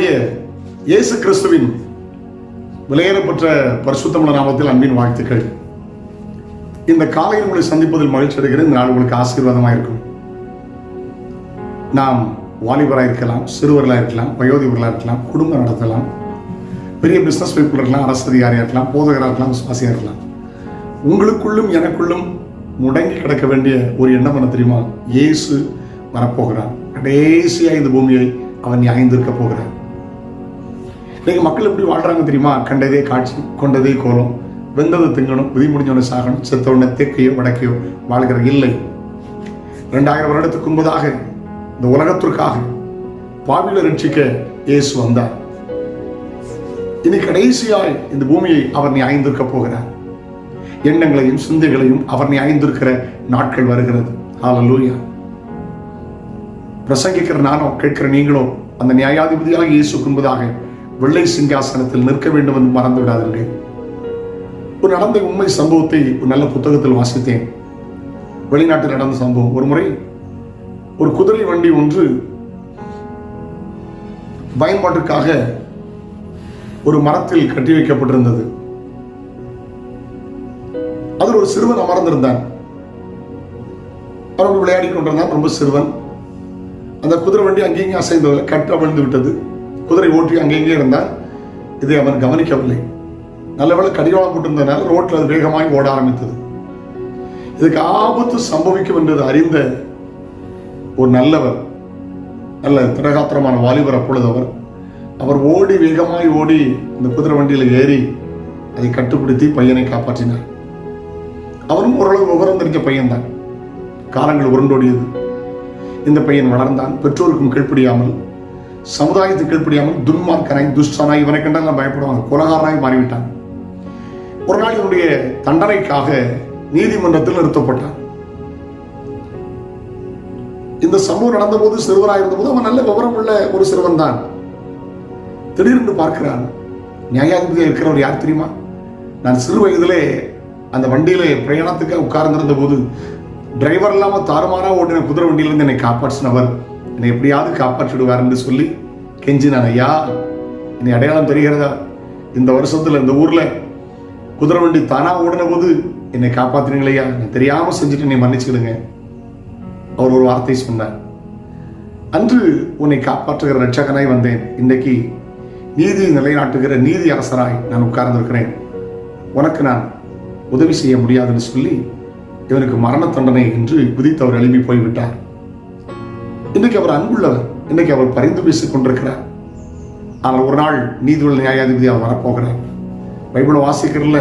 ஆண்டவராகிய இயேசு கிறிஸ்துவின் விலையேறப்பெற்ற பரிசுத்தமுள்ள நாமத்தில் அன்பின் வாழ்த்துக்கள். இந்த காலையில் உங்களை சந்திப்பதில் மகிழ்ச்சி அடைகிறேன். இந்த நாள் உங்களுக்கு ஆசீர்வாதமாக இருக்கும். நாம் வாலிபராக இருக்கலாம், சிறுவர்களாக இருக்கலாம், வயோதிபர்களாக இருக்கலாம், குடும்பம் நடத்தலாம், பெரிய பிஸ்னஸ் பீப்புள் இருக்கலாம், அரசு அதிகாரியாக இருக்கலாம், போதகராக இருக்கலாம், விசுவாசியாக இருக்கலாம். உங்களுக்குள்ளும் எனக்குள்ளும் முடங்கி கிடக்க வேண்டிய ஒரு எண்ணம் என்ன தெரியுமா? இயேசு வரப்போகிறார். கடைசியாக இந்த பூமியை அவன் நியாயந்திருக்க போகிறார். இன்னைக்கு மக்கள் எப்படி வாழ்றாங்க தெரியுமா? கண்டதே காட்சி, கொண்டதே கோலம், வெந்தது திங்கணும், விதி முடிஞ்சவனை சாகணும், செத்தவனை தெற்கையோ வடக்கையோ வாழ்கிற இல்லை. 2000 வருடத்துக்கு முன்பதாக இந்த உலகத்திற்காக பாவிகளை ரட்சிக்க இயேசு வந்தார். இனி கடைசியாய் இந்த பூமியை அவர் நியாயந்திருக்க போகிறார். எண்ணங்களையும் சிந்தைகளையும் அவர் நியாயந்திருக்கிற நாட்கள் வருகிறது. ஹல்லேலூயா. பிரசங்கிக்கிற நானோ, கேட்கிற நீங்களோ அந்த நியாயாதிபதியாக இயேசுக்கு முன்பதாக வெள்ளை சிங்காசனத்தில் நிற்க வேண்டும் என்று மறந்து விடாதீர்கள். ஒரு நடந்த உண்மை சம்பவத்தை ஒரு நல்ல புத்தகத்தில் வாசித்தேன். வெளிநாட்டில் நடந்த சம்பவம். ஒரு முறை ஒரு குதிரை வண்டி ஒன்று பயன்பாட்டிற்காக ஒரு மரத்தில் கட்டி வைக்கப்பட்டிருந்தது. அதில் ஒரு சிறுவன் அமர்ந்திருந்தான். அவரோடு விளையாடி கொண்டிருந்தான். ரொம்ப சிறுவன். அந்த குதிரை வண்டி அங்கேயும் அசைந்ததில் கட்டு அவிழ்ந்து விட்டது. குதிரை ஓட்டி அங்கேயே இருந்தால் இதை அவன் கவனிக்கவில்லை. நல்லவேளை கடிவாளம் போட்டிருந்ததுனால ரோட்டில் அது வேகமாய் ஓட ஆரம்பித்தது. இதுக்கு ஆபத்து சம்பவிக்கும் என்றது அறிந்த ஒரு நல்லவர், நல்ல திடகாத்திரமான வாலிபர் அப்பொழுது அவர் ஓடி வேகமாய் ஓடி இந்த குதிரை வண்டியில் ஏறி அதை கட்டுப்படுத்தி பையனை காப்பாற்றினார். அவரும் ஓரளவு விவரம் தெரிஞ்ச பையன்தான். காலங்கள் உருண்டோடியது. இந்த பையன் வளர்ந்தான். பெற்றோருக்கும் கீழ்ப்படியாமல், சமுதாயத்துக்கு கீழ்ப்படியாமல், துன்மார்க்கனாய், துஷ்டனாய், இவனை கண்டால் பயப்படுவாங்க, கொலகாரனாய் மாறிவிட்டான். ஒரு நாள் இவனுடைய தண்டனைக்காக நீதிமன்றத்தில் நிறுத்தப்பட்டான். இந்த சம்பவம் நடந்த போது, சிறுவனாக இருந்தபோது அவன் நல்ல விவரம் உள்ள ஒரு சிறுவன் தான். திடீரென்று பார்க்கிறான், நியாயாதிபதியாக இருக்கிறவர் யார் தெரியுமா? நான் சிறு வயதிலே அந்த வண்டியில பிரயாணத்துக்கு உட்கார்ந்திருந்த போது டிரைவர் இல்லாம தாறுமாறா ஓட்டின குதிரை வண்டியிலிருந்து என்னை காப்பாற்றினவர், என்னை எப்படியாவது காப்பாற்றிடுவார் என்று சொல்லி கெஞ்சினான். ஐயா, என்னை அடையாளம் தெரிகிறதா? இந்த வருஷத்துல இந்த ஊர்ல குதிரை வண்டி தானா ஓடின போது என்னை காப்பாற்றினீங்களா? நான் தெரியாம செஞ்சுட்டு என்னை மன்னிச்சுடுங்க. அவர் ஒரு வார்த்தை சொன்னார். அன்று உன்னை காப்பாற்றுகிற ரட்சகனாய் வந்தேன். இன்றைக்கு நீதி நிலைநாட்டுகிற நீதி அரசராய் நான் உட்கார்ந்திருக்கிறேன். உனக்கு நான் உதவி செய்ய முடியாதுன்னு சொல்லி இவனுக்கு மரண தண்டனை என்று விதித்தவர் எழுப்பி போய்விட்டார். இன்றைக்கு அவர் அன்புள்ளவர். இன்றைக்கு அவர் பரிந்து பேசிக் கொண்டிருக்கிறார். ஆனால் ஒரு நாள் நீதியுள்ள நியாயாதிபதி அவர் வரப்போகிறார். பைபிளை வாசிக்கிறதுல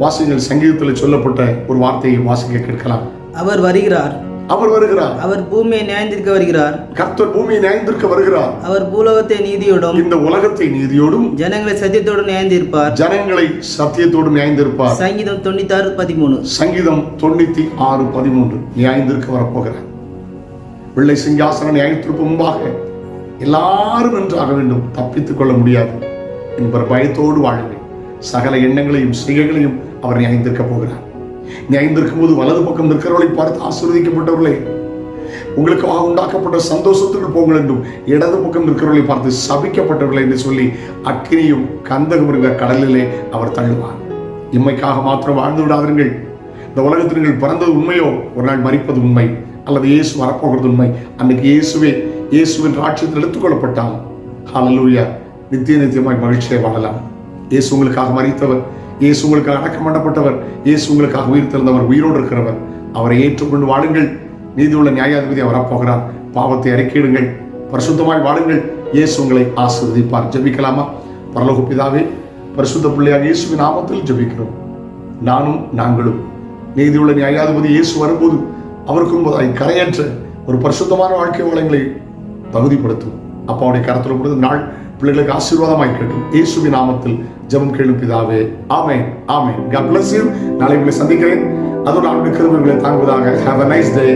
வாசிகள் சங்கீதத்தில் சொல்லப்பட்ட ஒரு வார்த்தையை வாசிக்க கேட்கலாம். அவர் வருகிறார், அவர் வருகிறார், அவர் பூமியை நியாயந்திருக்க வருகிறார். கர்த்தர் பூமியை நியாயந்திருக்க வருகிறார். அவர் பூலோகத்தை நீதியோடும், இந்த உலகத்தை நீதியோடும், ஜனங்களை சத்தியத்தோடும் நியாயந்திருப்பார். ஜனங்களை சத்தியத்தோடும் நியாயந்திருப்பார். சங்கீதம் 96:13. சங்கீதம் 96:13. நியாயந்திருக்க வரப்போகிறார். வெள்ளை சிங்காசன நியாயத்திற்கு முன்பாக எல்லாரும் நன்றாக வேண்டும், தப்பித்துக் கொள்ள முடியாது என்பவர் பயத்தோடு வாழுங்கள். சகல எண்ணங்களையும் செய்கைகளையும் அவர் நியாயந்திருக்க போகிறார். நியாயந்திருக்கும் போது வலது பக்கம் இருக்கிறவர்களை பார்த்து ஆசீர்வதிக்கப்பட்டவர்களே, உங்களுக்காக உண்டாக்கப்பட்ட சந்தோஷத்துக்கு போங்கள் என்றும், இடது பக்கம் இருக்கிறவர்களை பார்த்து சபிக்கப்பட்டவர்களே என்று சொல்லி அக்கினியும் கந்தகம் இருந்த கடலிலே அவர் தள்ளுவார். இம்மைக்காக மாத்திரம் வாழ்ந்து விடாதீர்கள். இந்த உலகத்தில் நீங்கள் பிறந்தது உண்மையோ, ஒரு நாள் மரிப்பது உண்மை, அல்லது இயேசு வரப்போகிறது உண்மை. அன்னைக்கு இயேசுவின் ராட்சியத்தில் எடுத்துக்கொள்ளப்பட்டால் ஹல்லேலூயா, நித்தியமாய் மகிழ்ச்சியை வாழலாம். இயேசு உங்களுக்காக மரித்தவர், இயேசு உங்களுக்காக அடக்கம் பண்ணப்பட்டவர், இயேசு உங்களுக்காக உயிர் திறந்தவர், உயிரோடு இருக்கிறவர். அவரை ஏற்றுக்கொண்டு வாழுங்கள். நீதியுள்ள நியாயாதிபதி வரப்போகிறார். பாவத்தை அறிக்கையிடுங்கள், பரிசுத்தமாய் வாழுங்கள். இயேசு உங்களை ஆசீர்வதிப்பார். ஜெபிக்கலாமா? பரலோக பிதாவே, பரிசுத்த பிள்ளையாக இயேசுவின் நாமத்தில் ஜெபிக்கிறோம். நாங்களும் நீதியுள்ள நியாயாதிபதி இயேசு வரும்போது அவருக்கு முன்பதாய் கரையற்ற ஒரு பரிசுத்தமான வாழ்க்கை வளங்களை தகுதிப்படுத்தும். அப்பாவுடைய கரத்தில் கொடுத்த நாள் பிள்ளைகளுக்கு ஆசீர்வாதமாய் கேட்டும். இயேசுவின் நாமத்தில் ஜெபம் கேளும் பிதாவே. ஆமென், ஆமென். God bless you. நாளை உங்களை சந்திக்கிறேன். அதோடு ஆண்டு கிருபை உங்களை தாங்குவதாக. Have a nice day.